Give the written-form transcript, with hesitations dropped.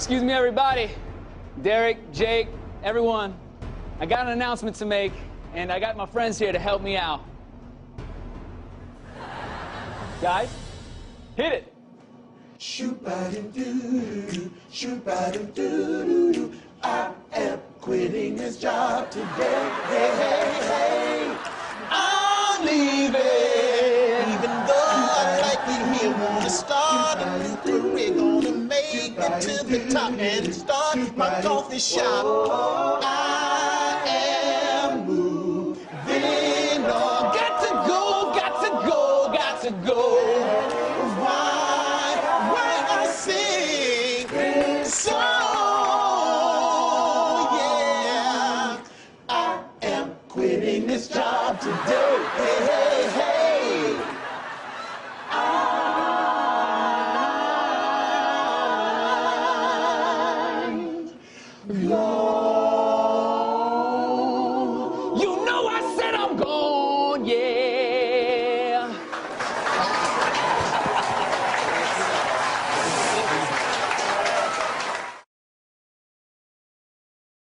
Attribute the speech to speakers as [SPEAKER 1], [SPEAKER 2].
[SPEAKER 1] Excuse me, everybody. Derek, Jake, everyone. I got an announcement to make, and I got my friends here to help me out. Guys, hit it.
[SPEAKER 2] Shoot-ba-doo-doo-doo, shoot-ba-doo-doo-doo-doo. I am quitting this job today. Hey, hey, hey. I'm leaving. Even though I like it here, wanna start a new career, gonna make it to the top and start my coffee shop. I am moving on. Got to go, got to go, got to go. Why I sing this song? Yeah, I am quitting this job today. Hey, hey, hey. I'm gone. You know I said I'm gone, yeah.